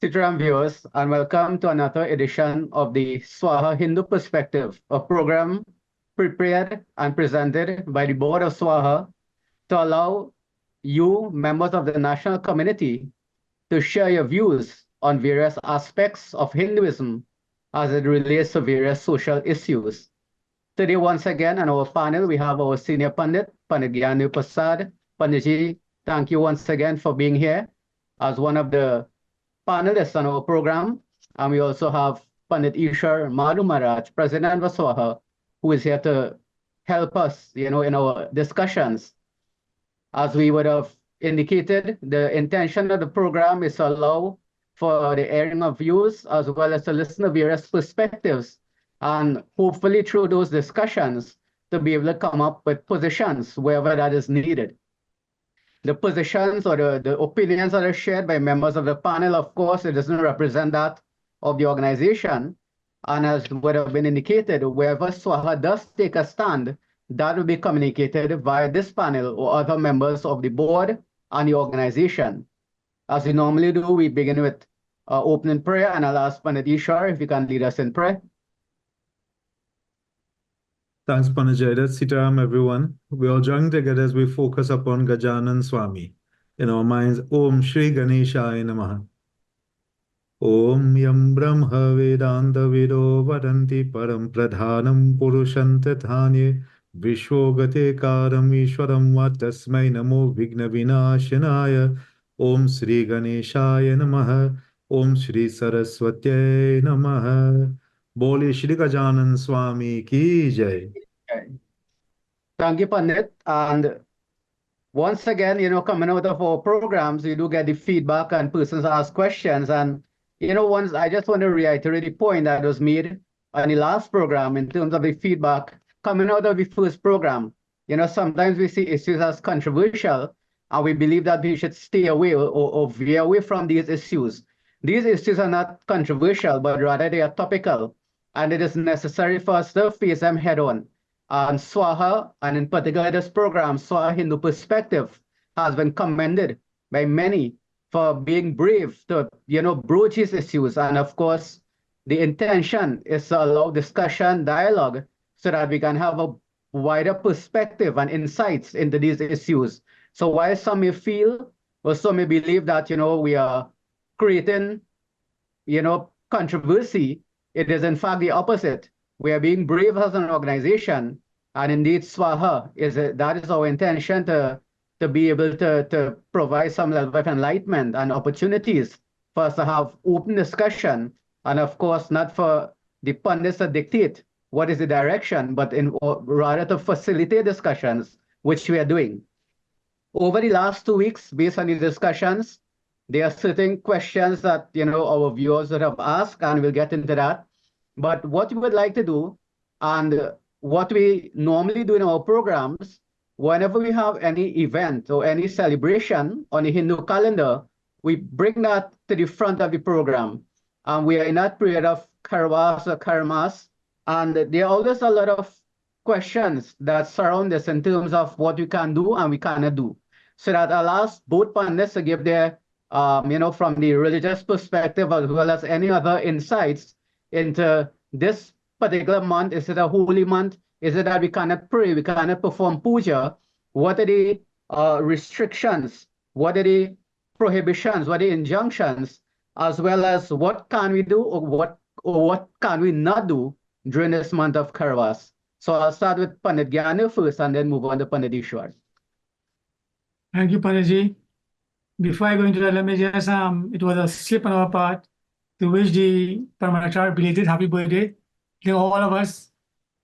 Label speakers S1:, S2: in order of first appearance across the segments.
S1: Sitaram viewers, and welcome to another edition of the Swaha Hindu Perspective, a program prepared and presented by the Board of Swaha to allow you, members of the national community, to share your views on various aspects of Hinduism as it relates to various social issues. Today, once again, on our panel, we have our senior Pandit, Pandit Gyanu Prasad. Panditji, thank you once again for being here as one of the panelists on our program. And we also have Pandit Ishar Madhu Maharaj, President of Swaha, who is here to help us, in our discussions. As we would have indicated, the intention of the program is to allow for the airing of views as well as to listen to various perspectives, and hopefully through those discussions to be able to come up with positions wherever that is needed. The positions or the opinions that are shared by members of the panel, of course, it doesn't represent that of the organization. And as would have been indicated, wherever Swaha does take a stand, that will be communicated via this panel or other members of the board and the organization. As we normally do, we begin with opening prayer, and I'll ask Pandit Ishar if you can lead us in prayer.
S2: Thanks, Panajayda. Sitaram, everyone. We all join together as we focus upon Gajanan Swami. In our minds, Om Shri Ganeshaya Namaha. Om Yam Brahma Vedanta Vido Vadanti Param Pradhanam Purusham Tathanye Vishwogate Karam Ishwaram Vatasmai Namo Vigna Vinashanaya. Om Shri Ganeshaya Namaha. Om Shri Saraswatye Namaha. Bole Shri Gajanan Swami Ki Jai.
S1: Thank you, Pandit. And once again, coming out of our programs, we do get the feedback and persons ask questions. And, once I just want to reiterate the point that was made on the last program in terms of the feedback coming out of the first program. Sometimes we see issues as controversial, and we believe that we should stay away or veer away from these issues. These issues are not controversial, but rather they are topical, and it is necessary for us to face them head on. And Swaha, and in particular this program, Swaha Hindu Perspective, has been commended by many for being brave to, broach these issues. And of course, the intention is to allow discussion, dialogue, so that we can have a wider perspective and insights into these issues. So while some may feel, or some may believe that, we are creating, controversy, it is in fact the opposite. We are being brave as an organization, and indeed Swaha that is our intention to be able to provide some level of enlightenment and opportunities for us to have open discussion, and of course not for the pundits to dictate what is the direction, but rather to facilitate discussions, which we are doing. Over the last 2 weeks, based on the discussions, there are certain questions that our viewers would have asked, and we'll get into that. But what we would like to do, and what we normally do in our programs, whenever we have any event or any celebration on the Hindu calendar, we bring that to the front of the program. And we are in that period of Karwas or Karmas, and there are always a lot of questions that surround this in terms of what we can do and we cannot do. So that allows both panelists to give their, from the religious perspective as well as any other insights into this particular month. Is it a holy month? Is it that we cannot pray, we cannot perform puja? What are the restrictions? What are the prohibitions? What are the injunctions? As well as what can we do or what can we not do during this month of Karwas? So I'll start with Pandit Gyanu first and then move on to Pandit Ishwar.
S3: Thank you, Panditji. Before I go into that, let me just, it was a slip on our part to wish the Paramachar belated happy birthday to all of us,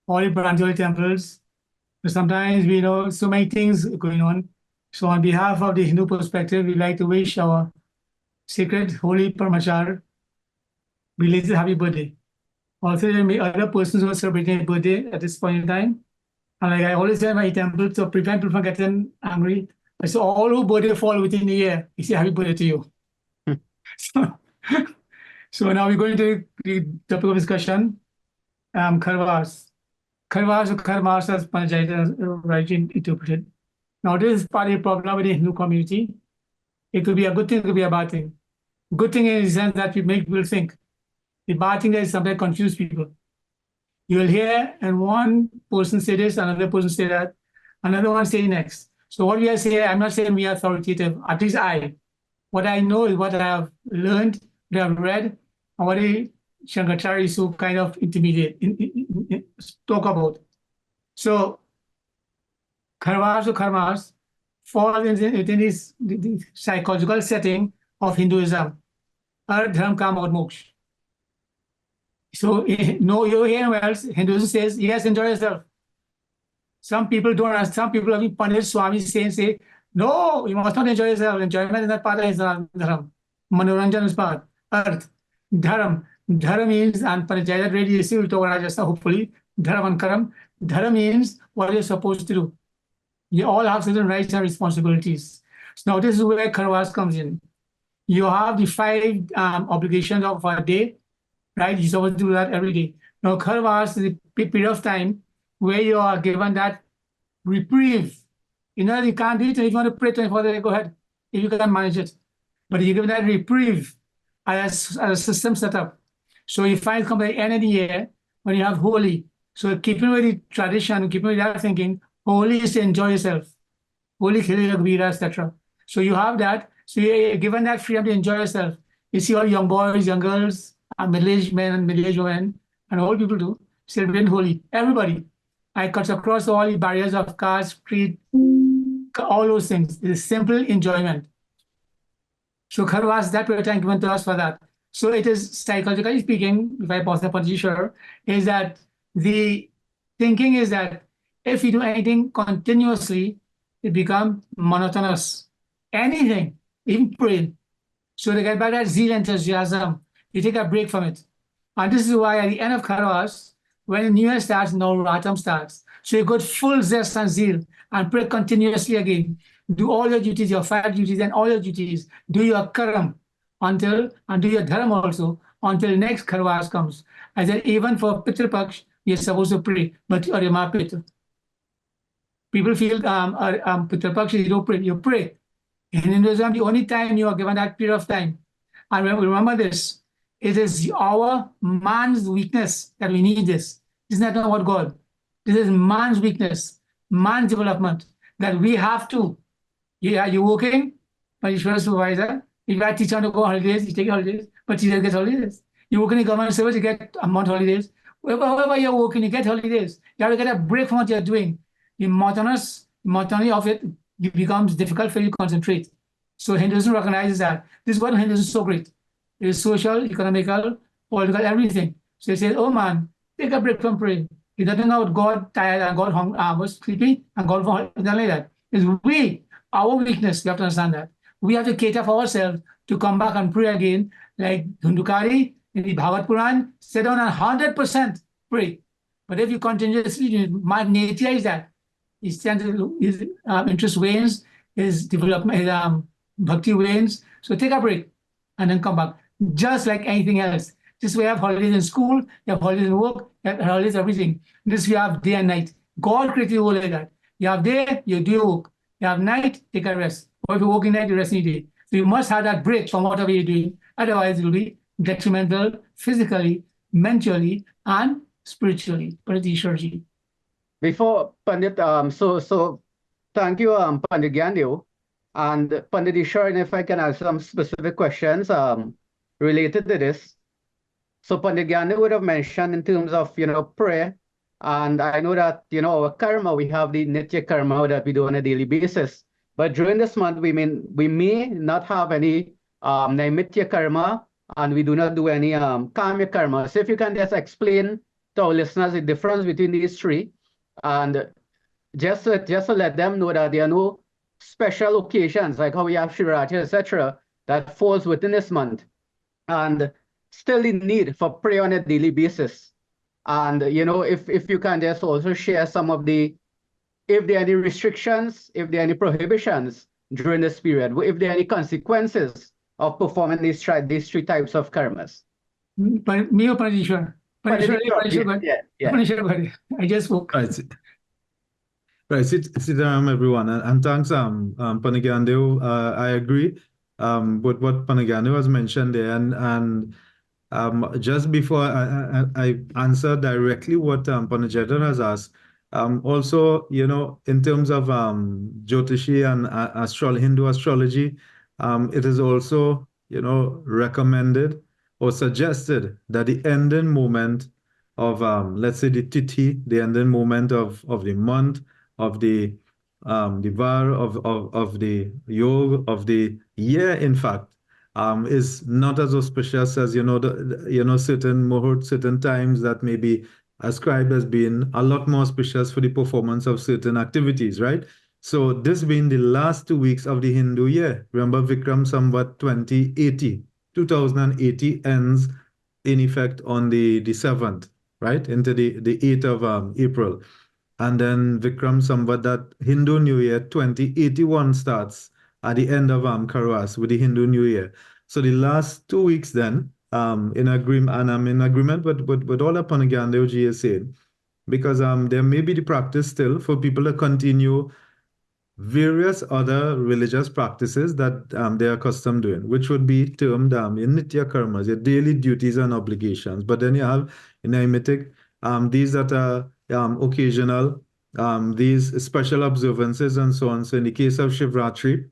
S3: all the Branjali temples. But sometimes we know so many things going on. So on behalf of the Hindu perspective, we'd like to wish our sacred holy Paramachar belated happy birthday. Also, there may be other persons who are celebrating a birthday at this point in time. And like I always say in my temple, to prevent people from getting angry, I say all who birthday fall within the year, we say happy birthday to you. So now we're going to the topic of discussion, Karwas. Karwas or Karmas, as Panajayda rightly interpreted. Now this is part of the problem with the Hindu community. It could be a good thing, it could be a bad thing. Good thing is that we make people think. The bad thing is sometimes confuse people. You will hear and one person say this, another person say that, another one say next. So what we are saying, I'm not saying we are authoritative, at least I. What I know is what I have learned, what I have read, and what Shankaracharya is so kind of talk about. So karmas or karmas fall within this the psychological setting of Hinduism, Arth, Dharma, Kama, or Moksha. So no, you hear well, Hinduism says, yes, enjoy yourself. Some people don't understand. Some people have been punished. Swami say, no, you must not enjoy yourself. Enjoyment is not part of Dharma. Manoranjan is part. Earth. Dharma. Dharma means, and Panchayat really is will talk about just hopefully. Dharma and Karam. Dharma means what you're supposed to do. You all have certain rights and responsibilities. So now this is where Karwas comes in. You have the 5 obligations of a day, right? You're supposed to do that every day. Now Karwas is a period of time where you are given that reprieve. You know, you can't do it, and if you want to pray 24 hours, go ahead, if you can manage it. But you're given that reprieve as a system set up. So you find come by the end of the year when you have holy. So keeping with the tradition, keeping with that thinking, holy is to enjoy yourself. Holy, Khili, Raghvira, etc. So you have that. So you're given that freedom to enjoy yourself. You see all young boys, young girls, middle-aged men and middle-aged women, and all people do, celebrate holy. Everybody. I cut across all the barriers of caste, creed, all those things. It is simple enjoyment. So Kharwas, that period of time given to us for that. So it is, psychologically speaking, if I pause the point, sure, is that the thinking is that if you do anything continuously, it becomes monotonous. Anything, even praying. So to get back that zeal, enthusiasm, you take a break from it. And this is why at the end of Kharwas, when the New Year starts, Navratam starts. So you got full zest and zeal and pray continuously again. Do all your duties, your 5 duties and all your duties. Do your karam and do your dharma also until next Kharwas comes. I said, even for Pitr Paksh, you're supposed to pray, but Arima Pitr. People feel Pitr Paksh, you don't pray, you pray. In Hinduism, the only time you are given that period of time. And remember this, it is our man's weakness that we need this. This is not about God. This is man's weakness, man's development, that we have to. You're working, but you're a supervisor. If you are a teacher to go on holidays, you take holidays, but teachers get holidays. You work in the government service, you get a month holidays. Wherever you're working, you get holidays. You have to get a break from what you're doing. The monotony of it becomes difficult for you to concentrate. So Hinduism recognizes that. This is what Hinduism is so great. It is social, economical, political, everything. So they say, oh man, take a break from praying. It doesn't know God tired and God was sleepy and God nothing like that. It's our weakness, we have to understand that. We have to cater for ourselves to come back and pray again, like Dhundukari in the Bhagavad Puran, sit down and 100% pray. But if you continuously, my nature is that. His interest wanes, his development, his bhakti wanes. So take a break and then come back. Just like anything else. This way you have holidays in school, you have holidays in work, you have holidays everything. This you have day and night. God created you all like that. You have day, you do your work. You have night, take a rest. Or if you're working night, you rest in the day. So you must have that break from whatever you're doing. Otherwise, it will be detrimental physically, mentally, and spiritually. Pandit
S1: Before Pandit, so thank you, Pandit Gyandev. And Pandit Ishwar, and if I can ask some specific questions related to this. So Pandit Gyandev would have mentioned in terms of, prayer. And I know that, our karma, we have the nitya karma that we do on a daily basis. But during this month, we may not have any naimitya karma, and we do not do any kamya karma. So if you can just explain to our listeners the difference between these 3, and just to let them know that there are no special occasions like how we have Shivratri, etc., that falls within this month, and still the need for prayer on a daily basis. And if you can just also share some of if there are any restrictions, if there are any prohibitions during this period, if there are any consequences of performing these 3 types of karmas.
S3: Me or Parishwar? Parishwar, I just spoke.
S2: Right, sit down, everyone, and thanks, Pandit Gyandev. I agree. with what Panagani was mentioned there, and just before I answer directly what Panajeta has asked, also, in terms of Jyotishi and Hindu astrology, it is also, recommended or suggested that the ending moment of, let's say, the Tithi, the ending moment of the month, of the var, of the yog, of the year, in fact, is not as auspicious as certain muhurt, certain times that may be ascribed as being a lot more auspicious for the performance of certain activities, right? So this being the last 2 weeks of the Hindu year, remember Vikram Samvat 2080, 2080 ends in effect on the 7th, right, into the 8th of April. And then Vikram Samvat, that Hindu New Year 2081 starts at the end of Karwas with the Hindu New Year. So the last 2 weeks then, in agreement, and I'm in agreement with all that Panagandeoji is saying, because there may be the practice still for people to continue various other religious practices that they're accustomed doing, which would be termed your nitya karmas, your daily duties and obligations. But then you have naimatic, these that are occasional, these special observances and so on. So in the case of Shivratri,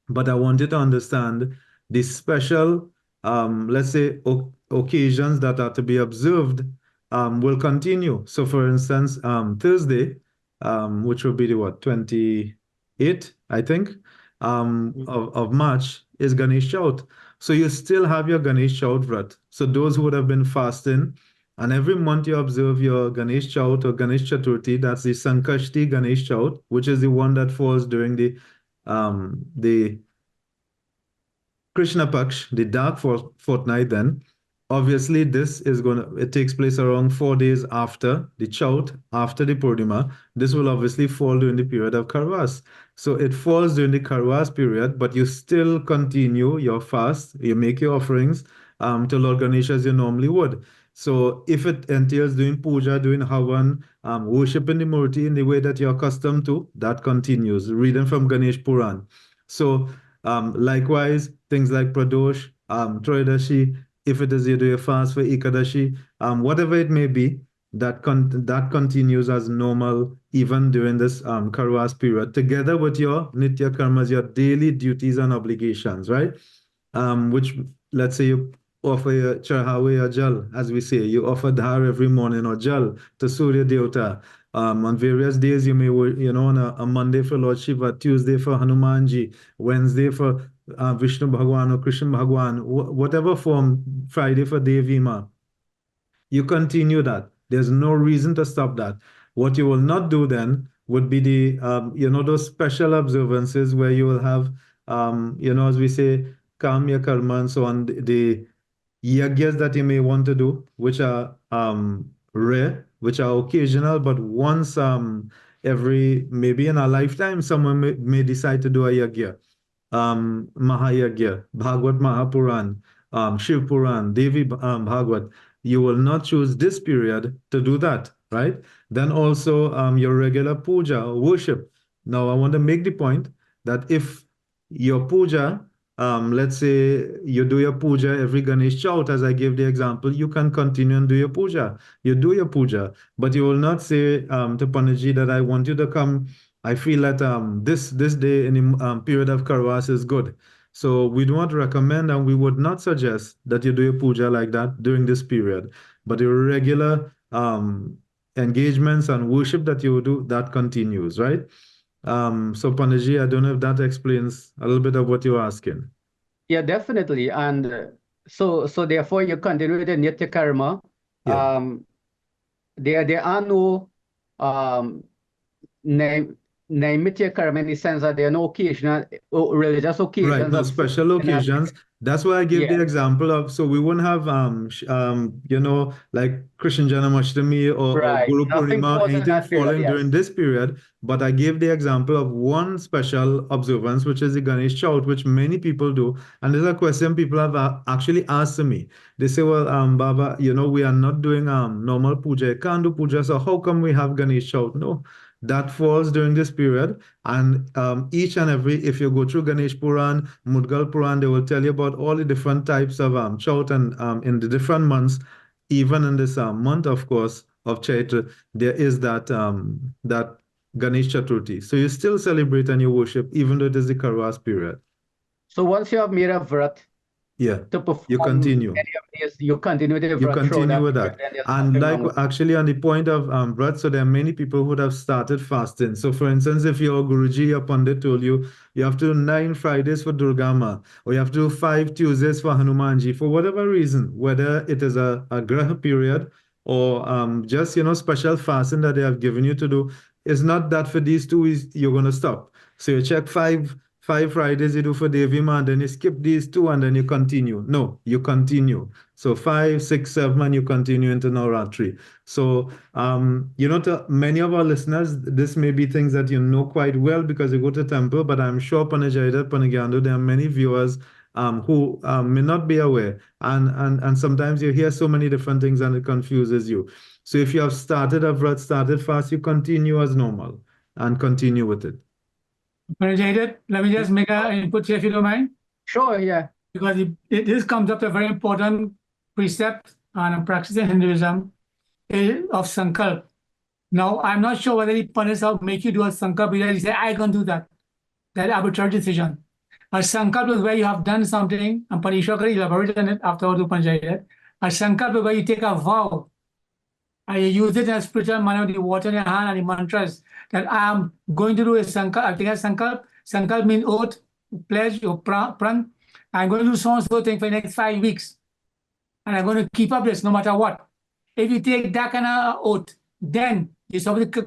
S2: but I wanted to understand the special, let's say, occasions that are to be observed will continue. So, for instance, Thursday, which will be the what, 28, I think, of March, is Ganesh Chaut. So you still have your Ganesh Chaut Vrat. So those who would have been fasting, and every month you observe your Ganesh Chaut or Ganesh Chaturthi, that's the Sankashti Ganesh Chaut, which is the one that falls during the Krishna Paksh, the dark fortnight, then obviously it takes place around 4 days after the Chaut, after the Purnima. This will obviously fall during the period of Karwas. So it falls during the Karwas period, but you still continue your fast, you make your offerings to Lord Ganesha as you normally would. So if it entails doing puja, doing havan, worshiping the Murti in the way that you're accustomed to, that continues. Reading from Ganesh Puran. So likewise, things like Pradosh, Troidashi, if it is you do a fast for Ekadashi, whatever it may be, that continues as normal even during this Karwas period, together with your Nitya Karmas, your daily duties and obligations, right? Which, let's say you offer your Charhawe or Jal, as we say, you offer Dhar every morning or Jal to Surya Devata. On various days, you may, on a Monday for Lord Shiva, Tuesday for Hanumanji, Wednesday for Vishnu Bhagwan or Krishna Bhagwan, whatever form, Friday for Devi Ma. You continue that. There's no reason to stop that. What you will not do then would be those special observances where you will have, as we say, Kamya Karma and so on, the yagyas that you may want to do, which are rare, which are occasional, but once maybe in a lifetime, someone may decide to do a yagya. Mahayagya, Bhagavad Mahapuran, Shiv Puran, Devi Bhagavad. You will not choose this period to do that, right? Then also your regular puja or worship. Now, I want to make the point that if your puja, let's say you do your puja every Ganesh Chaut, as I gave the example, you can continue and do your puja. You do your puja, but you will not say to Panaji that I want you to come. I feel that this day in the period of Karwas is good. So we do not recommend and we would not suggest that you do a puja like that during this period. But your regular engagements and worship that you do, that continues, right? So Panaji, I don't know if that explains a little bit of what you're asking.
S1: Yeah, definitely. And so therefore you continue with the Nitya Karma.
S2: Yeah.
S1: There are no Naimitya karma in the sense that there are no occasional religious occasions.
S2: Right, no special occasions. That's why I gave the
S1: Yeah.
S2: example of, so we wouldn't have like Krishna Janmashtami or
S1: Right.
S2: Guru
S1: Nothing
S2: Purnima,
S1: falls in
S2: anything
S1: that period,
S2: falling during
S1: yes.
S2: this period. But I gave the example of one special observance, which is the Ganesh Chaut, which many people do. And there's a question people have actually asked me. They say, well, Baba, we are not doing normal puja. Can't do puja, so how come we have Ganesh Chaut? No. that falls during this period. And each and every, if you go through Ganesh Puran, Mudgal Puran, they will tell you about all the different types of Chaut, and in the different months, even in this month, of course, of Chaitra, there is that that Ganesh Chaturthi. So you still celebrate and you worship, even though it is the Karwas period.
S1: So once you have made a vrat
S2: Yeah,
S1: to perform
S2: you continue.
S1: any of these, you continue the
S2: You
S1: vrat throughout
S2: continue
S1: that
S2: with
S1: period,
S2: that.
S1: then there's
S2: And
S1: nothing
S2: like
S1: wrong with it.
S2: actually on the point of Brad, so there are many people who would have started fasting. So for instance, if your Guruji, your Pandit told you, you have to do 9 Fridays for Durgama, or you have to do 5 Tuesdays for Hanumanji, for whatever reason, whether it is a Graha period or just, special fasting that they have given you to do, it's not that for these 2 weeks you're going to stop. So you check 5 Fridays you do for Devi Ma, then you skip these 2 and then you continue. No, you continue. So 5, 6, 7, and you continue into Navratri. So, to many of our listeners, this may be things that you know quite well because you go to temple, but I'm sure Panajayada, Panagyandu, there are many viewers who may not be aware. And sometimes you hear so many different things and it confuses you. So if you have started a vrat, started fast, you continue as normal and continue with it.
S3: Jaidev, let me just make an input here if you don't mind.
S1: Sure, yeah.
S3: Because this comes up to a very important precept and a practice in Hinduism of sankalp. Now, I'm not sure whether the Pandits will make you do a sankalp because you say, I can do that. That arbitrary decision. A sankalp is where you have done something, and Parishwar elaborated on it afterwards to Panjayat. A sankalp is where you take a vow. I use it in a spiritual manner, the water in your hand and the mantras, that I am going to do a sankalp. I think a sankalp. Sankalp means oath, pledge, or pran. I'm going to do so and so thing for the next 5 weeks. And I'm going to keep up this no matter what. If you take that kind of oath, then you supposed to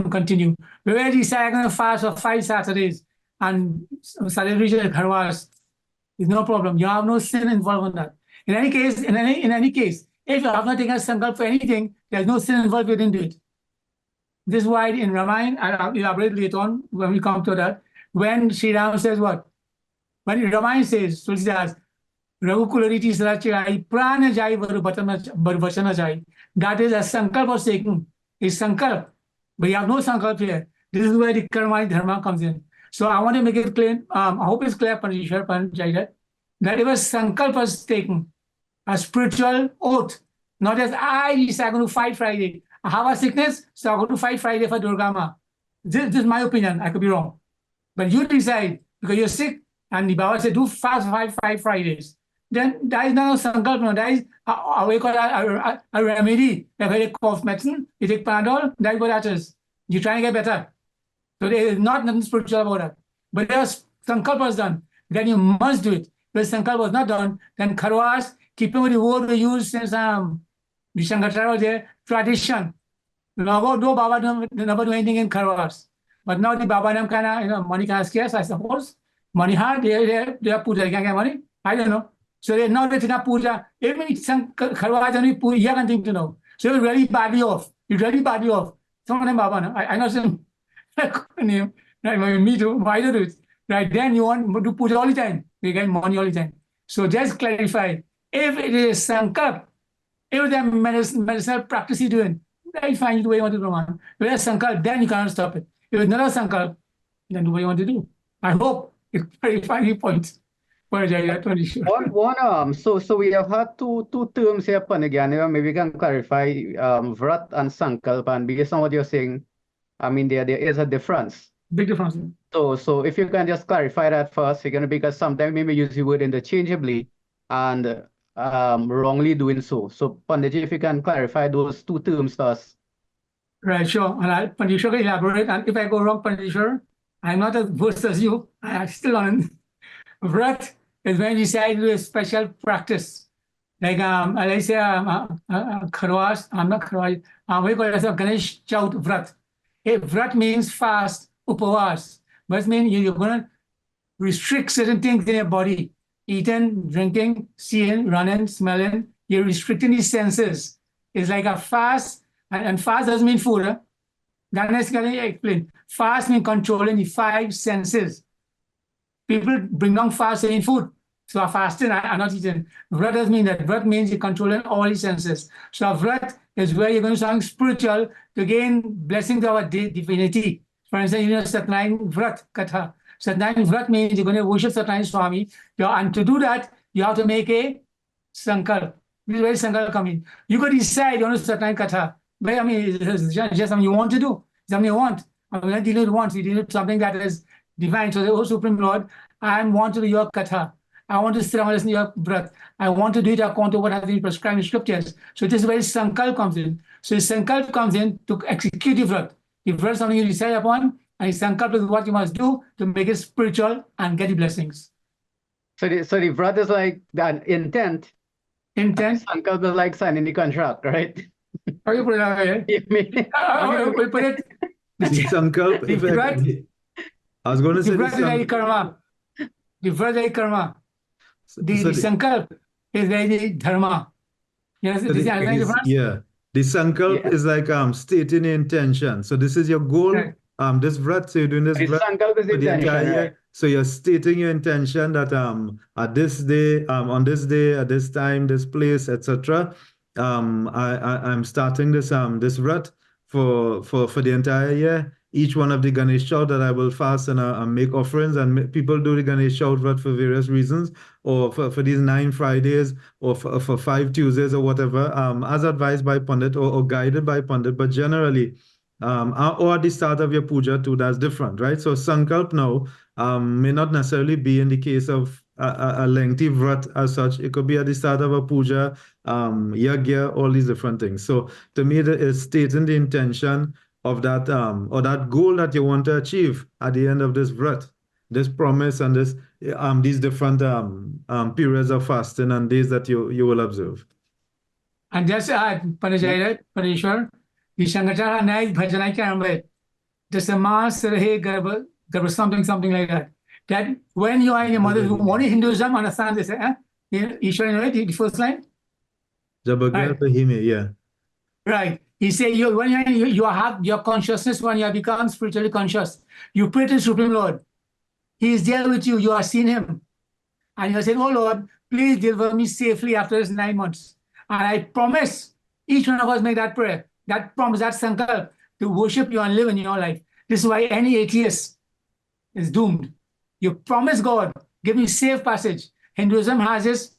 S3: continue. Whereas you say, I'm going to fast for 5 Saturdays and celebration at Harwas, there's no problem. You have no sin involved in that. In any case, in any case, if you have not taken a sankalp for anything, there's no sin involved within it. This is why in Ramayana, I'll elaborate later on when we come to that, when Sri Ram says what? When Ramayana says, Tulsidas, Raghukulariti Sarachai, Prana Jai Varvachana Jai. That is a sankalp was taken. It's sankalp. But you have no sankalp here. This is where the karma dharma comes in. So I want to make it clear. I hope it's clear, Panjishwar, Panjayat, that if a sankalp was taken, a spiritual oath, not as I decide I'm going to fight Friday. I have a sickness, so I'm going to fight Friday for Durgama. This is my opinion. I could be wrong. But you decide because you're sick, and the Baba said, do fast 5 Fridays. Then that is not a sankalp, no, that is a remedy. If you take cough medicine, you take Panadol, that's what that is. You're trying to get better. So there is nothing spiritual about that. But if sankalp was done, then you must do it. If sankalp was not done, then Karwas, keeping with the word we use since the Shankaracharya was there, tradition. No Baba never do anything in Karwas. But now the Baba Nam kind of, money kind of scarce, I suppose. Money hard, they are puja, they can't get money. I don't know. So they now they think of puja. Even some Karwas only puja, you can think to know. So you're really badly off. You're really badly off. Some of them Baba, I know some name. Right, me too. I do it. Right, then you want to do puja all the time. You get money all the time. So just clarify. If it is sankalp, if the medicinal practice you're doing, very fine, you do what you want to do, man. If it's sankalp, then you cannot stop it. If it's not a sankalp, then do what you want to do. I hope it's very fine point. So
S1: we have had two terms here, Panagyan. Maybe we can clarify vrat and sankalp, and based on what you're saying, I mean there is a difference.
S3: Big difference.
S1: So if you can just clarify that first, because sometimes we may use the word interchangeably and wrongly doing so. So Panditji, if you can clarify those 2 terms first.
S3: Right, sure. And Panditji can elaborate. And if I go wrong, Panditji, I'm not as versed as you. I'm still on. Vrat is when you say I do a special practice. Like I say Kharwas, I'm not Kharwas. We call it Ganesh Chaut Vrat. Vrat means fast, upavas. But it means you're going to restrict certain things in your body. Eating, drinking, seeing, running, smelling. You're restricting these senses. It's like a fast, and fast doesn't mean food. Huh? Ganesh can explain. Fast means controlling the 5 senses. People bring down fast saying food. So I'm fasting, I'm not eating. Vrat doesn't mean that. Vrat means you're controlling all the senses. So a vrat is where you're going to do something spiritual to gain blessings of our divinity. For instance, Satnarayan Vrat Katha. Satnarayan Vrat means you're going to worship Satnarayan Swami. And to do that, you have to make a sankalp. This is where sankalp comes in. You could decide you want to Satnarayan Katha. But I mean, it's just something you want to do. Something you want. I'm not dealing with wants. We deal with something that is divine. So, oh Supreme Lord, I want to do your Katha. I want to sit and listen to your breath. I want to do it according to what has been prescribed in scriptures. So this is where sankalp comes in. So sankalp comes in to execute the vrat. The vrat is something you decide upon, and sankalp is what you must do to make it spiritual and get the blessings.
S1: So the vrat is like that intent.
S3: Intent.
S1: Sankalp is like signing the contract, right?
S3: How you put it out here? We put it.
S2: The sankalp. I was going to say
S3: the vrat is like karma. The vrat is like karma. The sankalp is very dharma. Yes,
S2: the sankalp is like stating the intention. So this is your goal.
S3: Right.
S2: This vrat, so you're doing this vrat
S1: sankalp is the intention,
S2: entire year.
S1: right?
S2: So you're stating your intention that at this day, on this day, at this time, this place, etc. I'm starting this vrat for the entire year. Each one of the Ganesh Chow that I will fast and make offerings, and people do the Ganesh Chow vrat for various reasons, or for these 9 Fridays, or for 5 Tuesdays, or whatever, as advised by Pandit or guided by Pandit. But generally, or at the start of your puja too, that's different, right? So sankalp now may not necessarily be in the case of a lengthy vrat as such. It could be at the start of a puja, yagya, all these different things. So to me, it is stating the intention of that or that goal that you want to achieve at the end of this vrat, this promise, and this these different periods of fasting and days that you will observe.
S3: And just add, Parishwar, the Shankara Naik Bhajanai Karambe, just a mass Rahe Garba, something like that. That when you are in your mother's womb, only Hinduism understands this, Ishwar, you know it, the first line?
S2: Right. Yeah.
S3: Right. He said, when you have your consciousness, when you have become spiritually conscious, you pray to the Supreme Lord. He is there with you. You are seeing him. And you are saying, oh Lord, please deliver me safely after this 9 months. And I promise, each one of us make that prayer, that promise, that sankalp, to worship you and live in your life. This is why any atheist is doomed. You promise God, give me safe passage. Hinduism has this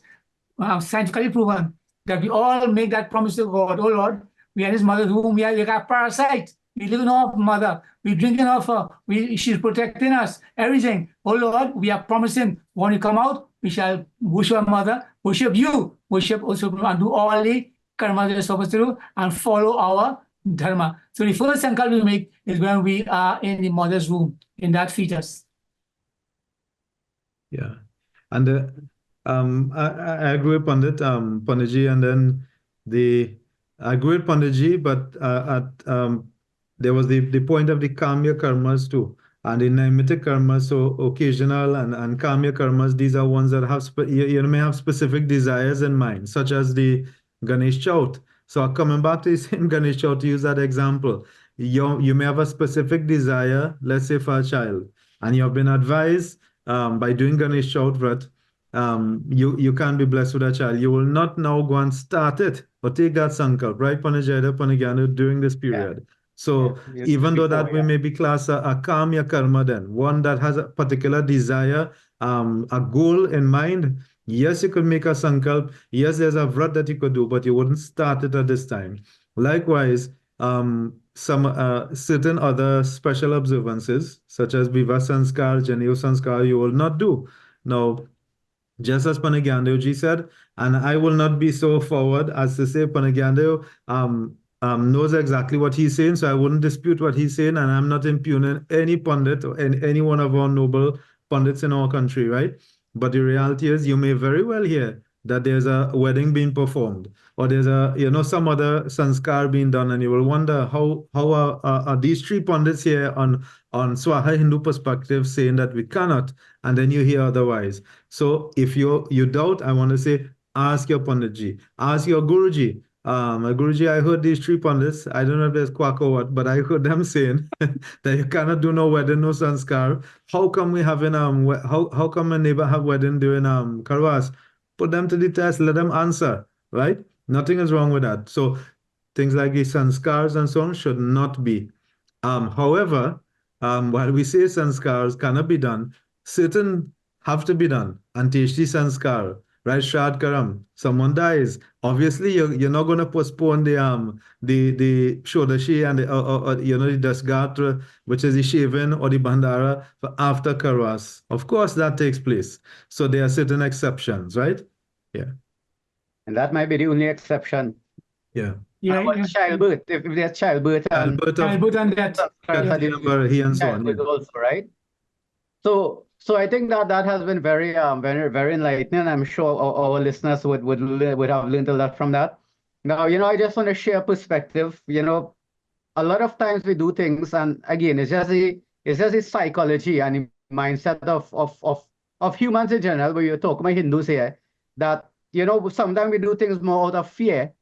S3: scientifically proven that we all make that promise to God. Oh Lord, we are his mother's womb. We are a parasite. We live in our mother. We drink in of her. She's protecting us. Everything. Oh Lord, we are promising when we come out, we shall worship our mother, worship you, worship also, and do all the karma that we're supposed to do and follow our dharma. So the first sankalp we make is when we are in the mother's womb, in that fetus.
S2: Yeah. And I agree with Panditji, and then I agree with Panditji, but there was the point of the kamya karmas too, and the naimitic karmas. So occasional and kamya karmas, these are ones that have you may have specific desires in mind, such as the Ganesh Chaut. So coming back to the same Ganesh Chaut, to use that example, you may have a specific desire, let's say for a child, and you have been advised by doing Ganesh Chaut vrat, you can't be blessed with a child. You will not now go and start it or take that sankalp, right, Panajayada, Panagana, during this period. Yeah. So even though that we may be classed a kamya karma, then one that has a particular desire, a goal in mind, yes, you could make a sankalp. Yes, there's a vrat that you could do, but you wouldn't start it at this time. Likewise, some certain other special observances, such as Viva Sanskar, Janeo Sanskar, you will not do. Now, just as Panagyandev said, and I will not be so forward as to say Panagyandev knows exactly what he's saying, so I wouldn't dispute what he's saying, and I'm not impugning any Pandit or any one of our noble Pandits in our country, right? But the reality is you may very well hear that there's a wedding being performed, or there's some other sanskar being done, and you will wonder how are these 3 Pandits here on Swaha Hindu perspective saying that we cannot, and then you hear otherwise. So if you doubt, I want to say, ask your Panditji, ask your Guruji. Guruji, I heard these 3 Pandits, I don't know if there's quack or what, but I heard them saying that you cannot do no wedding, no sanskar. How come we having how come a neighbor have wedding doing karwas? Put them to the test, let them answer, right? Nothing is wrong with that. So things like the sanskars and so on should not be. However, while we say sanskars cannot be done, certain have to be done. Anteshti sanskar, right? Shad karam, someone dies. Obviously, you're not going to postpone the shodashi and the dasgatra, which is the shaving or the bandara for after karwas. Of course, that takes place. So there are certain exceptions, right? Yeah.
S1: And that might be the only exception.
S2: Yeah.
S3: Yeah,
S1: What
S3: yeah.
S1: childbirth? If there's childbirth and
S2: Childbirth of
S3: Childbirth and death.
S2: he and so on.
S1: childbirth
S2: Yeah.
S1: also, right? So I think that has been very enlightening. I'm sure our listeners would have learned a lot from that. Now, I just want to share perspective. A lot of times we do things, and again, it's just the psychology and the mindset of humans in general. Where you talk about Hindus here, that sometimes we do things more out of fear.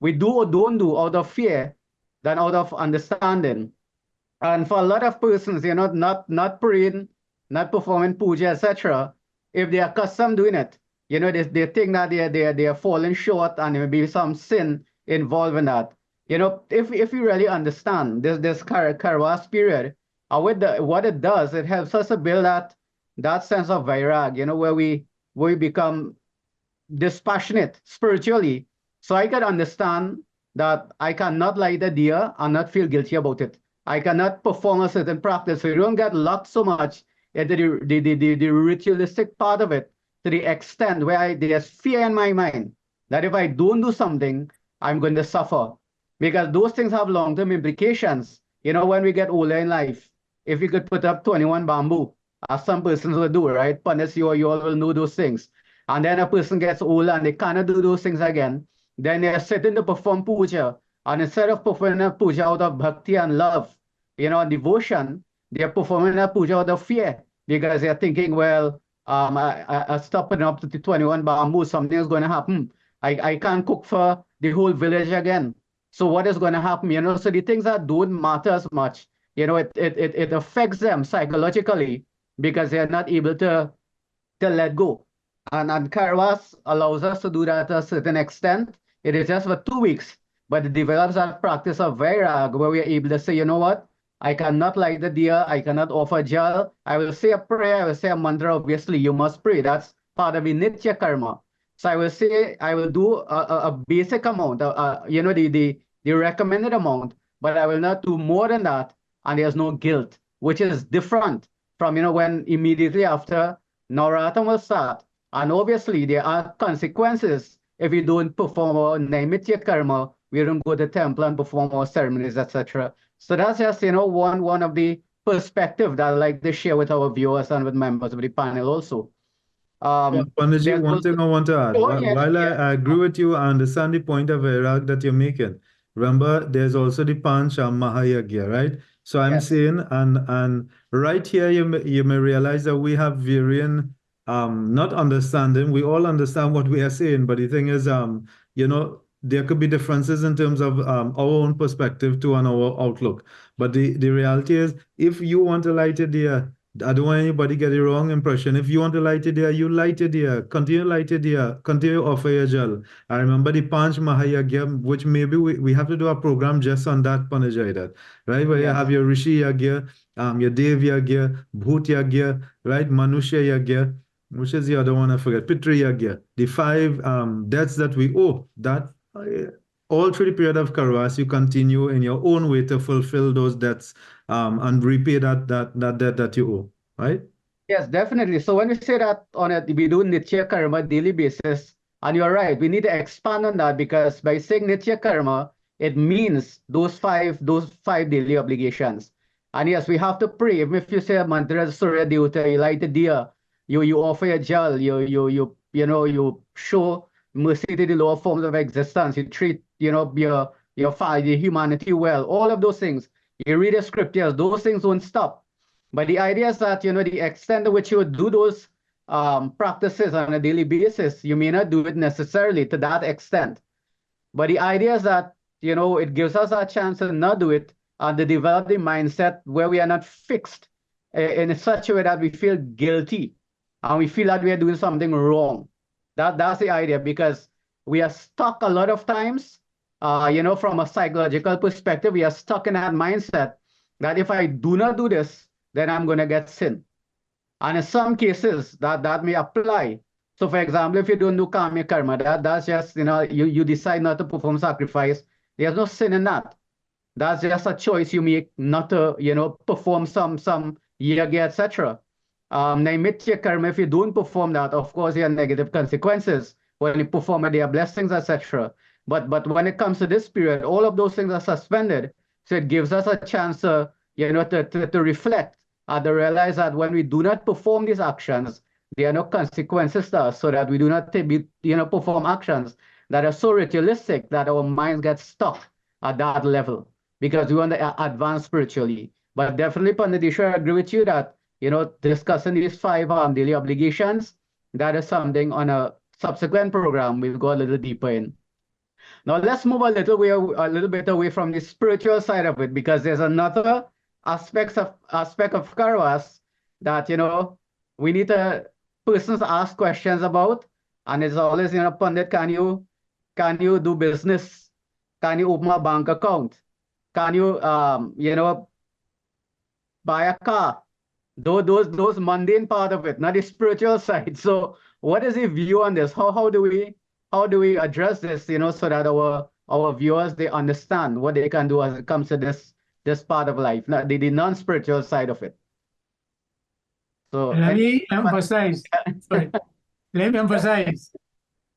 S1: We do or don't do out of fear than out of understanding. And for a lot of persons, not praying, not performing puja, etc., if they are accustomed doing it, they think that they are falling short and there may be some sin involved in that. If you really understand this Karwas period, what it does, it helps us to build that sense of vairag, where we become dispassionate spiritually. So I can understand that I cannot light a deer and not feel guilty about it. I cannot perform a certain practice. So you don't get locked so much into the ritualistic part of it to the extent where there's fear in my mind that if I don't do something, I'm going to suffer. Because those things have long-term implications. When we get older in life, if you could put up 21 bamboo, as some persons will do, right? Punis you all will know those things. And then a person gets older and they cannot do those things again. Then they're sitting to perform puja. And instead of performing a puja out of bhakti and love, and devotion, they're performing a puja out of fear. Because they're thinking, well, I stop putting up to the 21 bamboo, something is going to happen. I can't cook for the whole village again. So what is going to happen? So the things that don't matter as much, it affects them psychologically because they're not able to let go. And Karwas allows us to do that to a certain extent. It is just for 2 weeks, but it develops that practice of vairag where we are able to say, you know what? I cannot light the deer. I cannot offer jal. I will say a prayer. I will say a mantra. Obviously, you must pray. That's part of the nitya karma. So I will say, I will do a basic amount, the recommended amount, but I will not do more than that. And there's no guilt, which is different from, when immediately after Navratri will start. And obviously, there are consequences if you don't perform our naimitya karma. We don't go to the temple and perform our ceremonies, etc. So that's just, one of the perspective that I like to share with our viewers and with members of the panel also.
S2: Panditji, one thing I want to add.
S1: Oh, yeah,
S2: While
S1: yeah.
S2: I agree with you, I understand the point of Vairag that you're making. Remember, there's also the Pancha Mahayagya, right? So I'm
S1: Yes.
S2: saying, and right here, you may realize that we have varying, not understanding. We all understand what we are saying, but the thing is, there could be differences in terms of our own perspective to on our outlook. But the reality is, if you want to light it there, I don't want anybody get the wrong impression. If you want to light it there, you light it there. Continue light it there. Continue offer your gel. I remember the Panch Mahayagya, which maybe we have to do a program just on that Panajayat, right? Where you
S1: Yes.
S2: have your Rishi Yagya, your Dev Yagya, Bhut Yagya, right? Manushya Yagya, which is the other one I forget, Pitri Yagya. The 5 debts that we owe, that all through the period of Karwas, you continue in your own way to fulfill those debts and repay that debt that you owe, right?
S1: Yes, definitely. So when we say that we do nitya karma daily basis, and you're right, we need to expand on that because by saying nitya karma, it means those five daily obligations. And yes, we have to pray. Even if you say a mantra, Surya Devata, you light a diya, you offer a jal, you show mercy to the lower forms of existence. You treat your humanity well. All of those things. You read the scriptures. Those things won't stop. But the idea is that, the extent to which you would do those practices on a daily basis, you may not do it necessarily to that extent. But the idea is that, it gives us a chance to not do it and to develop the mindset where we are not fixed in such a way that we feel guilty and we feel that we are doing something wrong. That's the idea, because we are stuck a lot of times from a psychological perspective, we are stuck in that mindset that if I do not do this, then I'm going to get sin. And in some cases, that may apply. So, for example, if you don't do karma karma, that's just, you decide not to perform sacrifice. There's no sin in that. That's just a choice you make not to, perform some yagi, etc. Naimitya karma, if you don't perform that, of course, there are negative consequences. When you perform it, there are blessings, etc. But when it comes to this period, all of those things are suspended. So it gives us a chance to, to reflect and to realize that when we do not perform these actions, there are no consequences to us, so that we do not perform actions that are so ritualistic that our minds get stuck at that level because we want to advance spiritually. But definitely, Panditishwar, I agree with you that, discussing these 5 daily obligations, that is something on a subsequent program we'll go a little deeper in. Now let's move a little bit away from the spiritual side of it, because there's another aspect of Karawas that we need to persons ask questions about, and it's always Pandit, can you do business? Can you open a bank account? Can you buy a car? Those mundane part of it, not the spiritual side. So what is your view on this? How do we address this, so that our viewers, they understand what they can do as it comes to this part of life, not the non-spiritual side of it. So
S3: let me emphasize,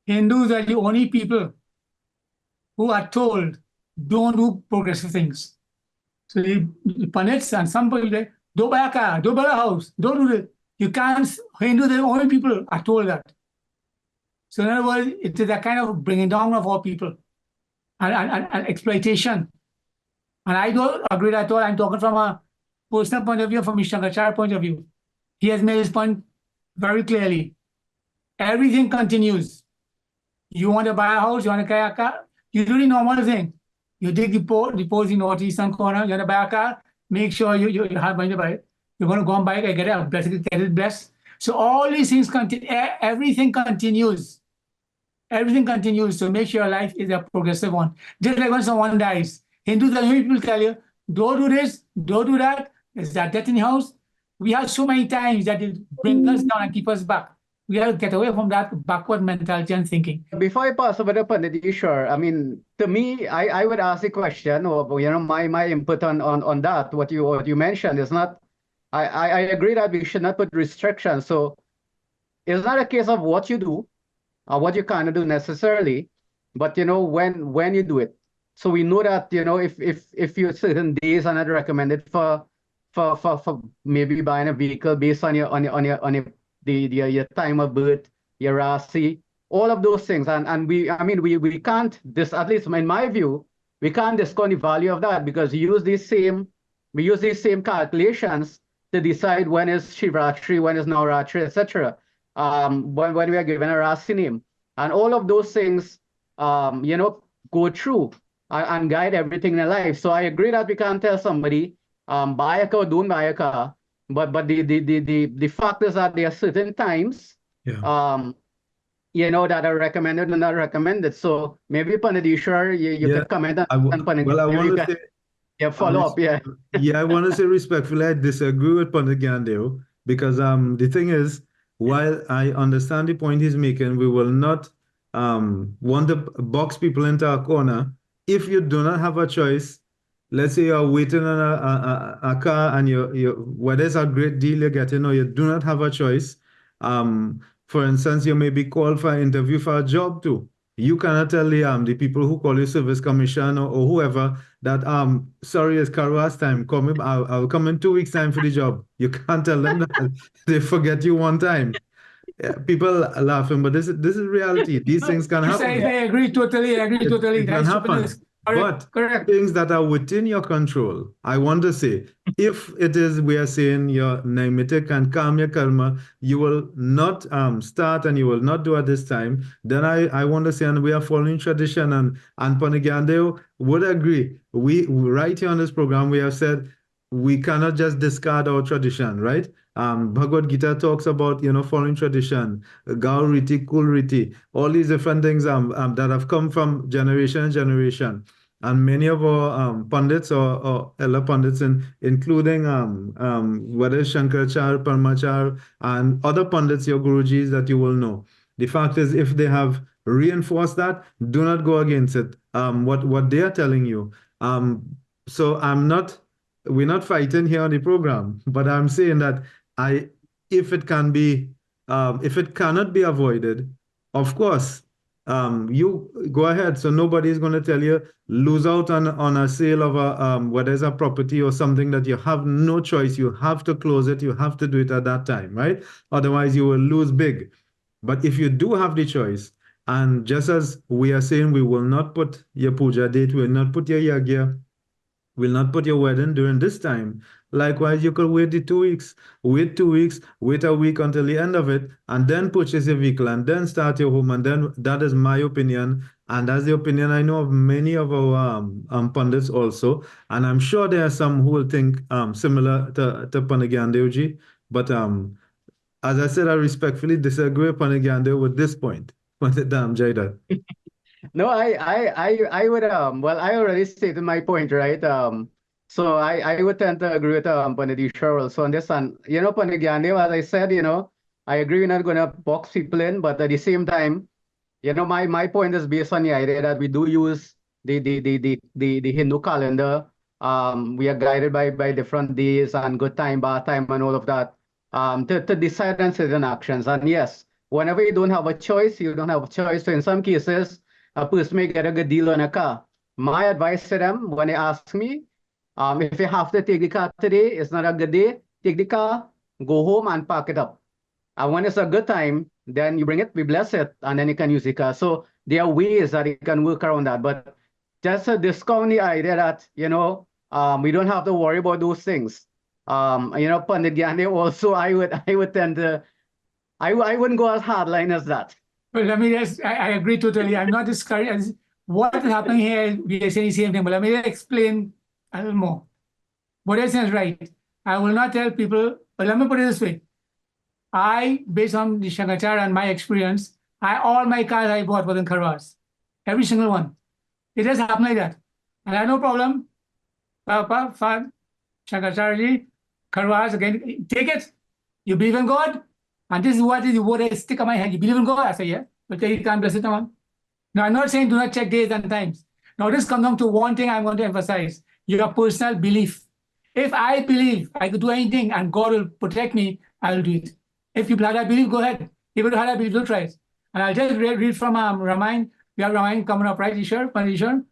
S3: Hindus are the only people who are told don't do progressive things. So the Pandits and some people say, don't buy a car, don't buy a house, don't do this. You can't. Hindus are the only people are told that. So in other words, it is a kind of bringing down of all people and exploitation. And I don't agree at all. I'm talking from a personal point of view, from a Shankaracharya point of view. He has made his point very clearly. Everything continues. You want to buy a house, you want to buy a car, you do the normal thing. You dig the post in northeastern corner, you want to buy a car, make sure you have money to buy it. You're going to go and buy it, get it blessed. So all these things continue, everything continues. Everything continues. So make sure your life is a progressive one. Just like when someone dies, Hindus and people tell you, don't do this, don't do that. Is that death in the house? We have so many times that it brings us down and keep us back. We have to get away from that backward mentality and thinking.
S1: Before I pass over to Panditishwar, I mean, to me, I would ask the question, or my input on that. What you mentioned is not. I agree that we should not put restrictions. So it's not a case of what you do, or what you can't do necessarily, but when you do it. So we know that if you certain days are not recommended for maybe buying a vehicle based on your time of birth, your rasi, all of those things, and we can't at least in my view, we can't discount the value of that, because we use these same calculations to decide when is Shivratri, when is Navratri, etc. When we are given a rasi name, and all of those things go through and guide everything in life. So I agree that we can't tell somebody buy a car, don't buy a car. But the fact is that there are certain times, that are recommended and not recommended. So maybe Panditishwar, you can comment on Pandit.
S2: Well, I want to say,
S1: follow up. Yeah,
S2: I want to say respectfully, I disagree with Pandit Gandeo, because the thing is, while I understand the point he's making, we will not want to box people into a corner. If you do not have a choice, let's say you're waiting on a car, and whether it's a great deal you're getting or you do not have a choice. For instance, you may be called for an interview for a job too. You cannot tell the people who call you service commission or whoever that sorry, it's Karawas time. I'll come in 2 weeks time for the job. You can't tell them that. They forget you one time. Yeah, people are laughing, but this is reality. These things can happen.
S3: I agree totally.
S2: It can happen. But
S3: correct.
S2: Things that are within your control, I want to say, if it is, we are saying your Naimitic and Kamya Karma, you will not start and you will not do at this time, then I want to say, and we are following tradition, and Panigandeo would agree. We right here on this program, we have said, we cannot just discard our tradition, right? Bhagavad Gita talks about, following tradition, Gaur Riti, Kul Riti, all these different things that have come from generation and generation. And many of our pundits or elder pundits, including whether it's Shankaracharya, Paramacharya, and other pundits, your Gurujis that you will know. The fact is, if they have reinforced that, do not go against it. What they are telling you. So we're not fighting here on the program, but I'm saying that if it can be, if it cannot be avoided, of course, you go ahead. So nobody is going to tell you lose out on a sale of whether it's a property or something that you have no choice. You have to close it. You have to do it at that time, right? Otherwise, you will lose big. But if you do have the choice, and just as we are saying, we will not put your puja date, we will not put your yagya, will not put your wedding during this time. Likewise, you could wait the 2 weeks, wait 2 weeks, wait a week until the end of it, and then purchase your vehicle, and then start your home. And then that is my opinion. And that's the opinion I know of many of our pundits also. And I'm sure there are some who will think similar to Panagyandev. But as I said, I respectfully disagree with Panagyandev with this point. Jaidat.
S1: No, I would well, I already stated my point, right? So I would tend to agree with Panadishar also on this. And Panagyandev, as I said, I agree we're not gonna box people in, but at the same time, my point is based on the idea that we do use the Hindu calendar. We are guided by different days and good time, bad time, and all of that. To decide on certain actions. And yes, whenever you don't have a choice, you don't have a choice. So in some cases, a person may get a good deal on a car. My advice to them when they ask me, if you have to take the car today, it's not a good day, take the car, go home and pack it up. And when it's a good time, then you bring it, we bless it, and then you can use the car. So there are ways that you can work around that. But just to discount the idea that, we don't have to worry about those things. Pandit Gyane also, I would tend to, I wouldn't go as hardline as that.
S3: Well, let me just, I agree totally. I'm not discouraged. What is happening here, we are saying the same thing, but let me explain a little more. What I say is right. I will not tell people, but let me put it this way. Based on the Shankaracharya and my experience, all my cars I bought were in Kharwas. Every single one. It just happened like that. And I had no problem. Shankaracharya, Kharwas, again, take it. You believe in God? And this is what is the word I stick on my head. You believe in God? I say, yeah. But you can't bless it on. Now, I'm not saying do not check days and times. Now, this comes down to one thing I want to emphasize. Your personal belief. If I believe I could do anything and God will protect me, I will do it. If you have that belief, go ahead. If you don't have that belief, don't try it. And I'll just read from Ramayana. We have Ramayana coming up, right, Ishar?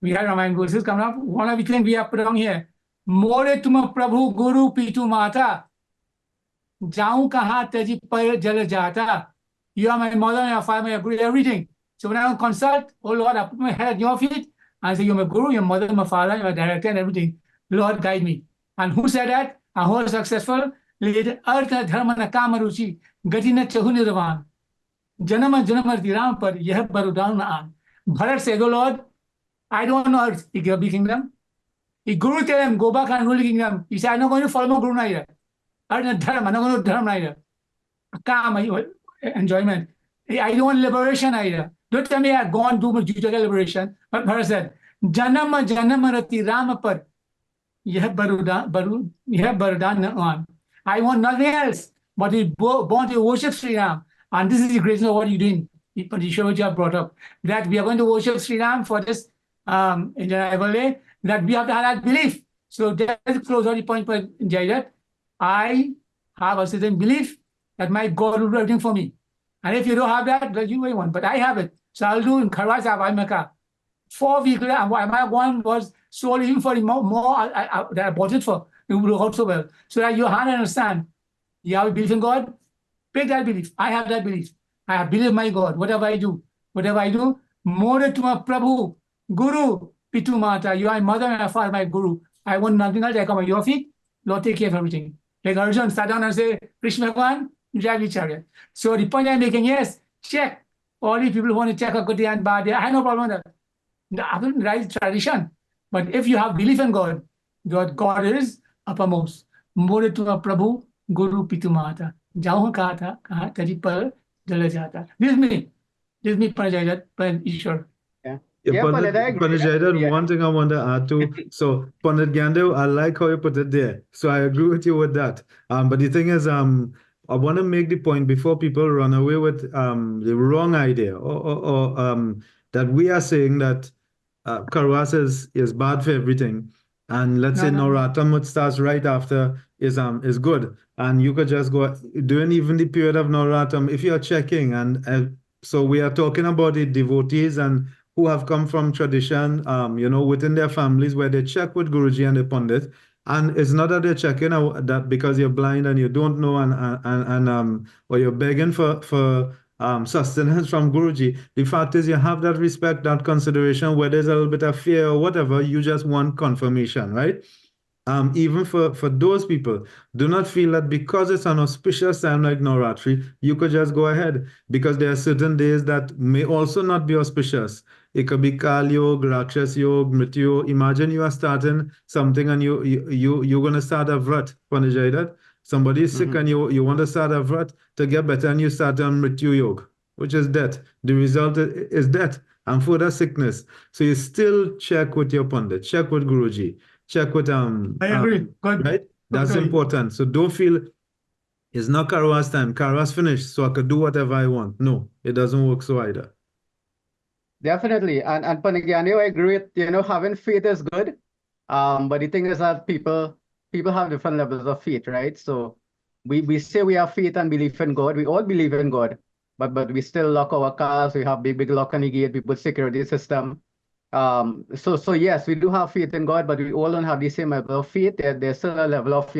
S3: We have Ramayana verses coming up. One of the things we have put on here. More tuma Prabhu Guru Pitu Mata. Jaun kaha teji par jal jata. You are my mother, my father, my guru, everything. So when I consult, oh Lord, I put my head at your feet. I say, you're my guru, your mother, my father, your director, and everything. Lord, guide me. And who said that? And who is successful? Let Artha Dharma Nakama Ruchi, Gatina Chahuniravan. Janama Janamar Ram par Yeh Barudan An. Bharat said, oh Lord, I don't know earth, he gave the kingdom. The Guru tell him, go back and rule the kingdom. He said, I'm not going to follow my Guru neither. Artha Dharma, I'm not going to Dharma neither. Kama, enjoyment. I don't want liberation either. Don't tell me I've gone to much judicial liberation. But Bharat said, Janama Janamarati Rama par Yeh Barudan on. I want nothing else but to born to worship Sri Ram. And this is the greatness of what you're doing. What you have brought up. That we are going to worship Sri Ram for this in the that we have to have that belief. So let's close out the point, Jaidat. I have a certain belief that my God will do everything for me. And if you don't have that, well, you may want. But I have it. So I'll do in Kharwas, I buy my car. 4 vehicles, and my one was sold even for the more that I bought it for. It would work out so well. So that you have to understand, you have a belief in God, pick that belief. I have that belief. I have belief in my God. Whatever I do, more to my Prabhu, Guru, Pitu Mata, you are my mother and my father, my Guru. I want nothing else. I come at your feet. Lord, take care of everything. Like Arjun sat down and say, Krishna Bhagavan, drive the chariot. So the point I'm making, yes, check. All the people who want to check a good day and bad day, I have no problem with that. I don't write tradition. But if you have belief in God, God is uppermost. मोरे तुम प्रभु गुरु पितु माता. जाऊँ कहा तरी पर जल जाता. This me Panajayat, Ishwar.
S1: Yeah.
S2: Yeah,
S1: Yeah, Pandit, I agree.
S2: Pandit,
S1: Yeah.
S2: one thing I want to add to, so Pandit Gandhi, I like how you put it there. So I agree with you with that. But the thing is, I want to make the point before people run away with the wrong idea or that we are saying that Karwas is bad for everything. And let's say
S3: No.
S2: Navratram, which starts right after, is good. And you could just go during even the period of Navratram, if you're checking, and so we are talking about the devotees and who have come from tradition, within their families where they check with Guruji and the Pandit. And it's not that they're checking that because you're blind and you don't know or you're begging for sustenance from Guruji. The fact is, you have that respect, that consideration, where there's a little bit of fear or whatever, you just want confirmation, right? Even for those people, do not feel that because it's an auspicious time like Navratri, you could just go ahead because there are certain days that may also not be auspicious. It could be Kali Yog, Rakshas Yog, Mrityu. Imagine you are starting something and you're going to start a vrat, Panajay. Somebody is sick and you want to start a vrat to get better and you start on Mrityu Yog, which is death. The result is death and further sickness. So you still check with your Pandit, check with Guruji, check with
S3: I agree. Good.
S2: right? That's
S3: Okay.
S2: important. So don't feel it's not Karawa's time. Karawa's finished, so I could do whatever I want. No, it doesn't work so either.
S1: Definitely. And Panagyanyo, I agree with, having faith is good. But the thing is that people have different levels of faith, right? So we say we have faith and belief in God. We all believe in God, but we still lock our cars. We have big lock on the gate. We put security system. So yes, we do have faith in God, but we all don't have the same level of faith. There's still a level of,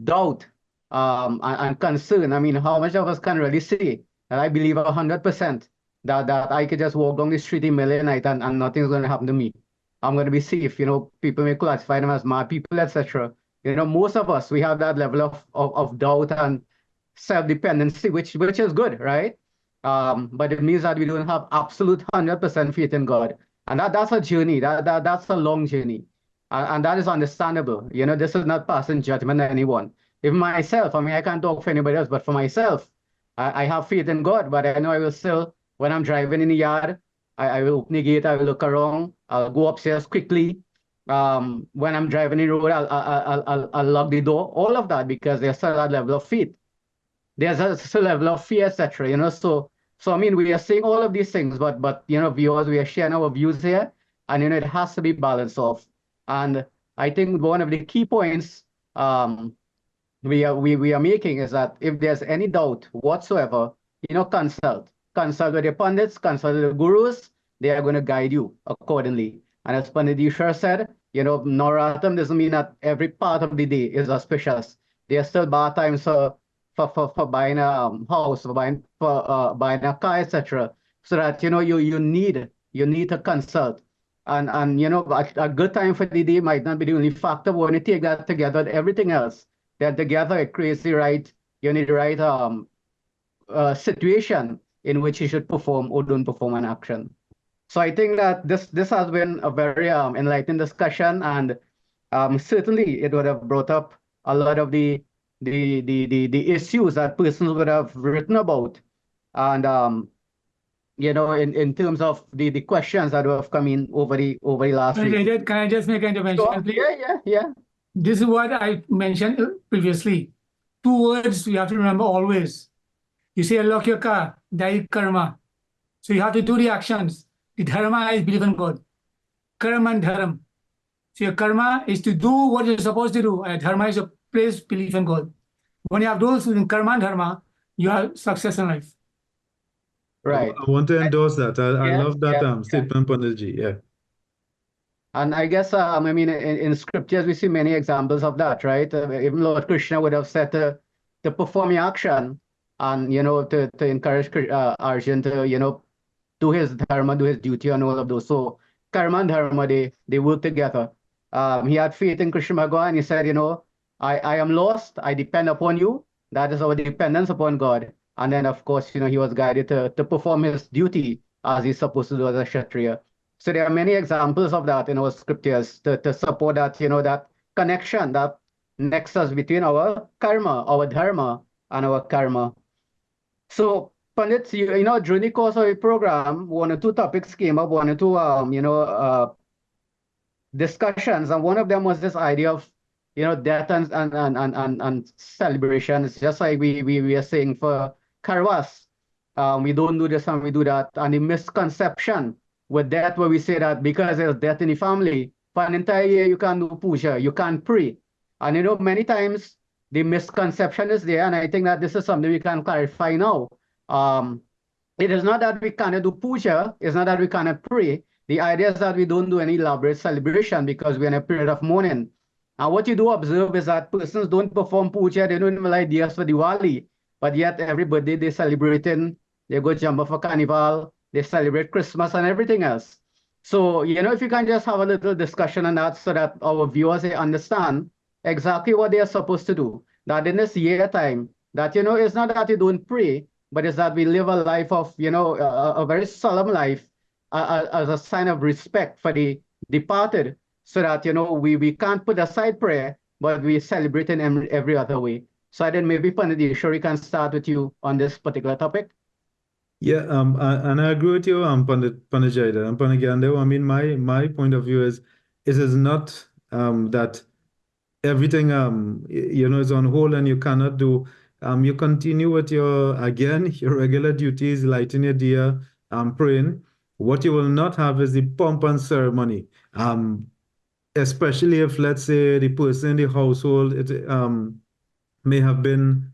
S1: doubt, and concern. I mean, how much of us can really say that I believe 100% that I could just walk down the street in the middle of the night and nothing's going to happen to me. I'm going to be safe. People may classify them as mad people, etc. Most of us, we have that level of doubt and self-dependency, which is good, right? But it means that we don't have absolute 100% faith in God. And that's a journey. That's a long journey. And that is understandable. This is not passing judgment on anyone. Even myself, I mean, I can't talk for anybody else, but for myself, I have faith in God, but I know I will still, when I'm driving in the yard, I will open the gate, I will look around, I'll go upstairs quickly. When I'm driving the road, I'll lock the door, all of that, because there's still that level of faith. There's a level of fear, etc. So I mean, we are saying all of these things, but viewers, we are sharing our views here, and it has to be balanced off. And I think one of the key points we are making is that if there's any doubt whatsoever, consult with your pundits, consult with the gurus. They are going to guide you accordingly. And as Pandit Ishwar said, Navratram doesn't mean that every part of the day is auspicious. There are still bad times for buying a house, for buying a car, etc. So that you need to consult. And a good time for the day might not be the only factor. But when you take that together with everything else, then together it creates the right situation in which you should perform or don't perform an action. So I think that this has been a very enlightening discussion, and certainly it would have brought up a lot of the issues that persons would have written about, and in terms of the questions that have come in over the last week.
S3: Can I just make an intervention,
S1: Sure.
S3: please?
S1: Yeah.
S3: This is what I mentioned previously. 2 words you have to remember always. You say unlock your car, that is karma. So you have to do the actions. The dharma is believe in God. Karma and dharma. So your karma is to do what you're supposed to do, and dharma is a place belief in God. When you have those in karma and dharma, you have success in life.
S1: Right.
S2: I want to endorse that. I
S1: Yeah,
S2: love that
S1: yeah.
S2: statement, Panditji. Yeah.
S1: And I guess, I mean, in scriptures, we see many examples of that, right? Even Lord Krishna would have said to perform the action and, to encourage Arjun to, do his dharma, do his duty and all of those. So karma and dharma, they work together. He had faith in Krishna Bhagavan. He said, I am lost. I depend upon you. That is our dependence upon God. And then, of course, he was guided to perform his duty as he's supposed to do as a Kshatriya. So there are many examples of that in our scriptures to support that, that connection, that nexus between our karma, our dharma, and our karma. So, Pandit, during the course of the program, one or two topics came up, one or two, discussions, and one of them was this idea of, death and celebrations, just like we are saying for Karwas. We don't do this and we do that. And the misconception with that, where we say that because there's death in the family, for an entire year you can't do puja, you can't pray. And many times the misconception is there, and I think that this is something we can clarify now. It is not that we cannot do puja, it's not that we cannot pray. The idea is that we don't do any elaborate celebration because we're in a period of mourning. And what you do observe is that persons don't perform puja, they don't even light diyas for Diwali, but yet every birthday they're celebrating, they go jump for carnival, they celebrate Christmas and everything else. So, if you can just have a little discussion on that so that our viewers they understand exactly what they are supposed to do. That in this year time, that, it's not that you don't pray, but it's that we live a life of, a very solemn life as a sign of respect for the departed, so that, we can't put aside prayer, but we celebrate in every other way. So I then maybe Pandit, sure we can start with you on this particular topic.
S2: Yeah, and I agree with you, Pandit Jayadar and Pandit Gyandev. I mean, my point of view is, it is not that everything is on hold and you cannot do. You continue with your regular duties, lighting your diya, praying. What you will not have is the pomp and ceremony. Especially if, let's say, the person in the household may have been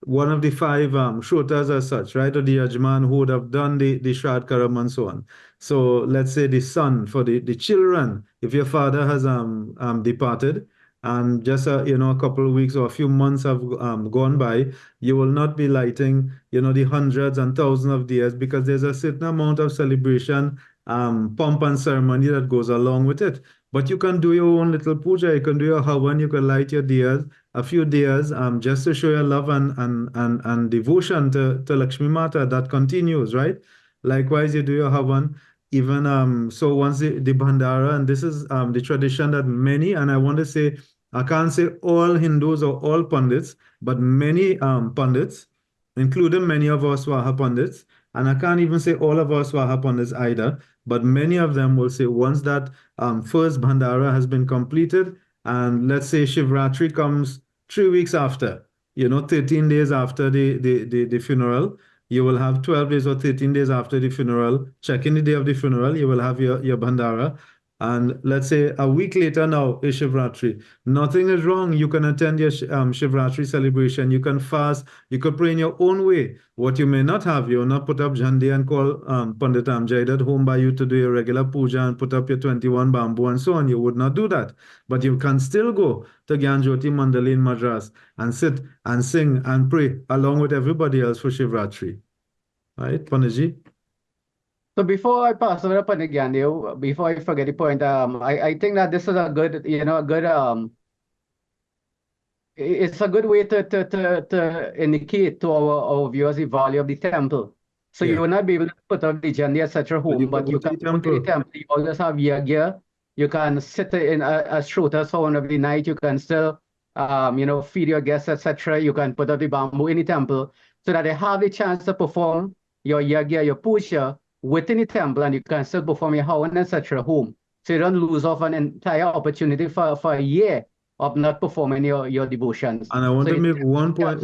S2: one of the five shrotas as such, right? Or the yajman who would have done the Shraddh Karam and so on. So let's say the son, for the children, if your father has departed, and just a couple of weeks or a few months have gone by, you will not be lighting the hundreds and thousands of diyas, because there's a certain amount of celebration, pomp and ceremony that goes along with it. But you can do your own little puja, you can do your havan, you can light your diyas, a few diyas, just to show your love and devotion to Lakshmi Mata. That continues, right? Likewise, you do your havan. Even so, once the Bhandara, and this is the tradition that many, and I want to say, I can't say all Hindus or all Pandits, but many Pandits, including many of our Swaha Pandits, and I can't even say all of our Swaha Pandits either, but many of them will say once that first Bhandara has been completed, and let's say Shivratri comes 3 weeks after, 13 days after the funeral, you will have 12 days or 13 days after the funeral, check-in the day of the funeral, you will have your Bhandara. And let's say a week later now is Shivratri. Nothing is wrong. You can attend your Shivratri celebration. You can fast. You could pray in your own way. What you may not have, you will not put up Jhandi and call Pandit Jayadar home by you to do your regular puja and put up your 21 bamboo and so on. You would not do that. But you can still go to Gyanjoti Mandali in Madras and sit and sing and pray along with everybody else for Shivratri. Right, Panditji?
S1: So before I pass over to Pandit Gyandev, before I forget the point, I think that this is a good, it's a good way to indicate to our viewers the value of the temple. So you will not be able to put up the Jandi at such a home, but you can go to the temple. You always have yagya. You can sit in as shrotas for one of the night. You can still, feed your guests, etc. You can put up the bamboo in the temple so that they have the chance to perform your yagya, your puja within the temple, and you can still perform your havan, etc. home. So you don't lose off an entire opportunity for a year of not performing your devotions.
S2: And I want to make one point.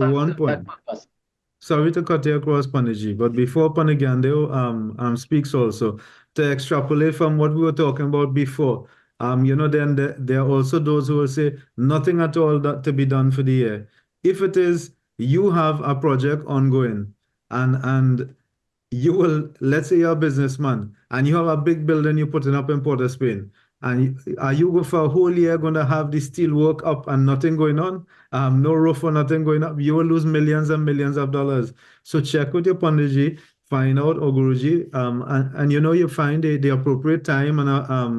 S2: Sorry to cut you across, Panditji, but before Pandit Gyandev speaks also, to extrapolate from what we were talking about before, then there are also those who will say nothing at all to be done for the year. If it is, you have a project ongoing, and you will, let's say you're a businessman and you have a big building you're putting up in Port of Spain, and are you for a whole year going to have the steel work up and nothing going on? No roof or nothing going up? You will lose millions and millions of dollars. So check with your Panditji, find out, or Guruji, and you find the appropriate time and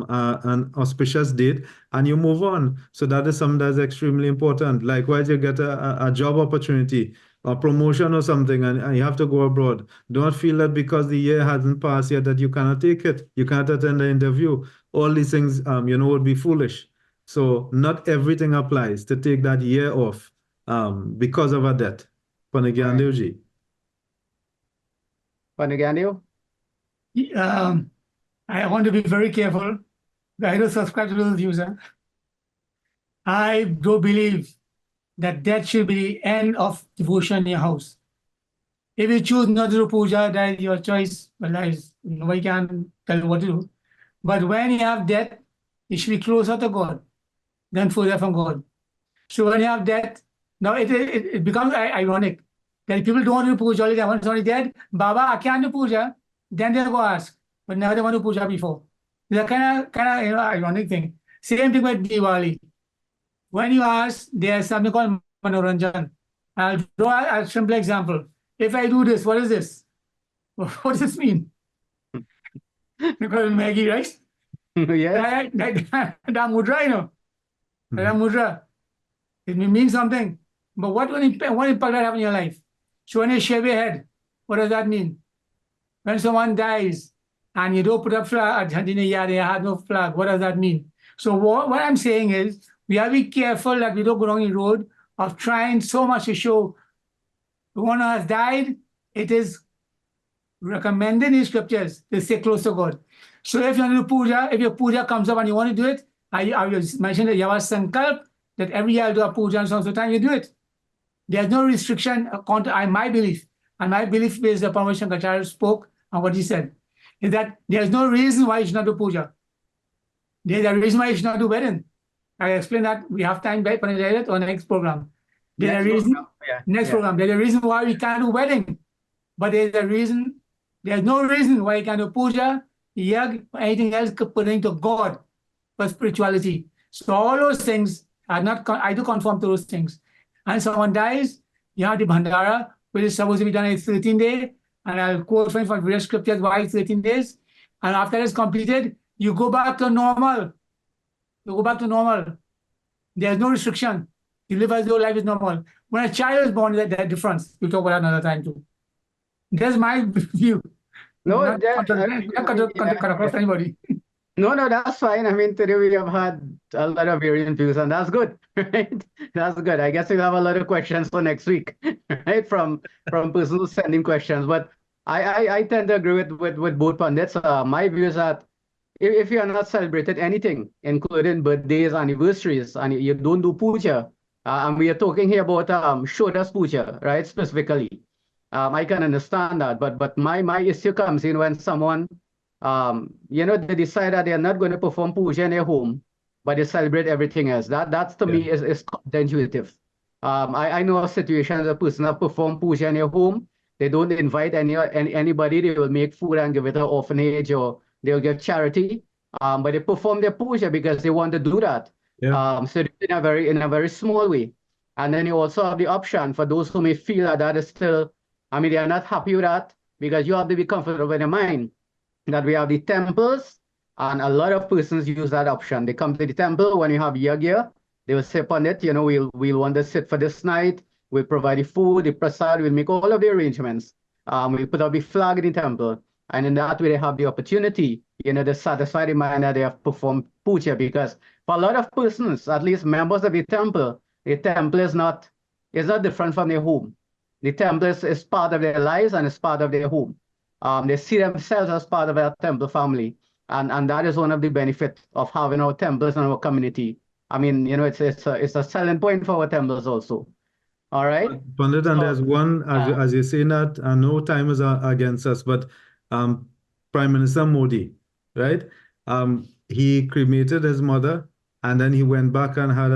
S2: an auspicious date, and you move on. So that is something that's extremely important. Likewise, you get a job opportunity, a promotion or something, and you have to go abroad. Don't feel that because the year hasn't passed yet that you cannot take it. You cannot attend the interview. All these things, would be foolish. So not everything applies to take that year off because of a debt. Panagyandev
S1: Panagyandev?
S3: I want to be very careful. I don't subscribe to those views. I do believe that that should be the end of devotion in your house. If you choose not to do puja, that is your choice. Well, nobody can tell you what to do. But when you have death, you should be closer to God than further from God. So when you have death, now it becomes ironic that people don't want to do puja only then. When somebody dead, Baba, I can't do puja. Then they'll go ask, but never they want to do puja before. It's a kind of ironic thing. Same thing with Diwali. When you ask, there's something called manoranjan. I'll draw a simple example. If I do this, what is this? What does this mean? Because Maggie, right?
S1: Yes.
S3: That mudra, you know. That mudra. It may mean something. But what impact that have in your life? So when you shave your head, what does that mean? When someone dies and you don't put up flag, you have no flag, what does that mean? So what I'm saying is, we have to be careful that we don't go down the road of trying so much to show the one who has died. It is recommended in scriptures to stay close to God. So if you want to do puja, if your puja comes up and you want to do it, I mentioned that you have a sankalp that every year I'll do a puja and so time you do it. There's no restriction according to my belief. And my belief based upon what Shankaracharya spoke and what he said, is that there's no reason why you should not do puja. There's a reason why you should not do wedding. I explained that we have time back on the next program. There's a reason. Next program. There's a reason why we can't do wedding. But there's no reason why you can't do puja, yag, or anything else pertaining to God for spirituality. So all those things are not, I do conform to those things. And someone dies, you have the Bhandara, which is supposed to be done in 13 days. And I'll quote from various scriptures why 13 days. And after it's completed, you go back to normal. You go back to normal. There's no restriction. You live as though life is normal. When a child is born, there's a difference. We'll talk about that another time too. That's my view.
S1: No,
S3: Not anybody.
S1: No, that's fine. I mean, today we have had a lot of variant views, and that's good, right? That's good. I guess we'll have a lot of questions for next week, right? From persons who sending questions. But I tend to agree with both pundits. My view is that if you are not celebrated anything, including birthdays, anniversaries, and you don't do puja, and we are talking here about Shodas puja, right? Specifically, I can understand that, but my issue comes in when someone, they decide that they are not going to perform puja in their home, but they celebrate everything else. That's to me is counterintuitive. I know a situation where a person that perform puja in their home, they don't invite anybody. They will make food and give it to an orphanage or they'll give charity. But they perform their puja because they want to do that. So in a very small way. And then you also have the option for those who may feel that is still, they are not happy with that, because you have to be comfortable in your mind that we have the temples, and a lot of persons use that option. They come to the temple when you have yagya, they will sit on it, we'll want to sit for this night, we'll provide the food, the prasad, we'll make all of the arrangements. We'll put up the flag in the temple, and in that way they have the opportunity, to satisfy the mind that they have performed puja, because for a lot of persons, at least members of the temple is not different from their home. The temple is part of their lives and it's part of their home. They see themselves as part of our temple family. And that is one of the benefits of having our temples in our community. It's a selling point for our temples also. All right.
S2: Pandit, and there's one, as you're saying that, I know time is against us, but Prime Minister Modi, right? He cremated his mother, and then he went back and had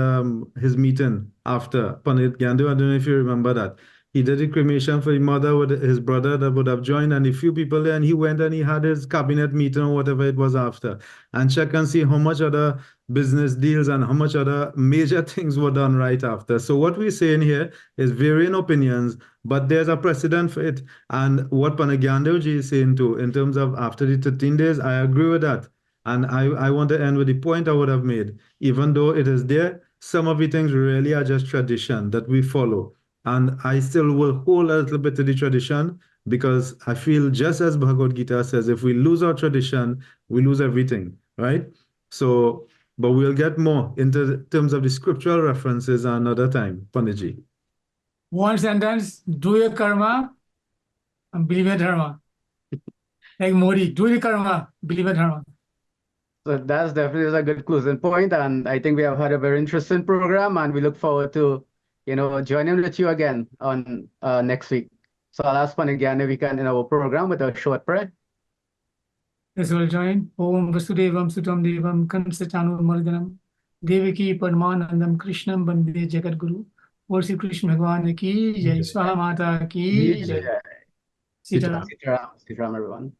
S2: his meeting after. Pandit Gyandu, I don't know if you remember that. He did a cremation for his mother with his brother that would have joined, and a few people there, and he went and he had his cabinet meeting or whatever it was after, and check and see how much other business deals and how much other major things were done right after. So what we're saying here is varying opinions, but there's a precedent for it. And what Panagyandev is saying too, in terms of after the 13 days, I agree with that. And I want to end with the point I would have made. Even though it is there, some of the things really are just tradition that we follow. And I still will hold a little bit to the tradition, because I feel, just as Bhagavad Gita says, if we lose our tradition, we lose everything, right? So But we'll get more into terms of the scriptural references another time, Panditji.
S3: One sentence, do your karma and believe your dharma. Like Modi, do your karma, believe your dharma.
S1: So that's definitely a good closing point, and I think we have had a very interesting program, and we look forward to, joining with you again on next week. So I'll ask Panagyan if we can in our program with a short prayer.
S3: Let's all join. Om Vasudevam Sutam Devam Kansachanu Mardanam Devaki Padmanandam Krishnam Bande Jagat Guru. Or Sri Krishna Bhagwan ki Jai, Swaha Mata ki Jai. Sitaram.
S1: Sitaram, everyone.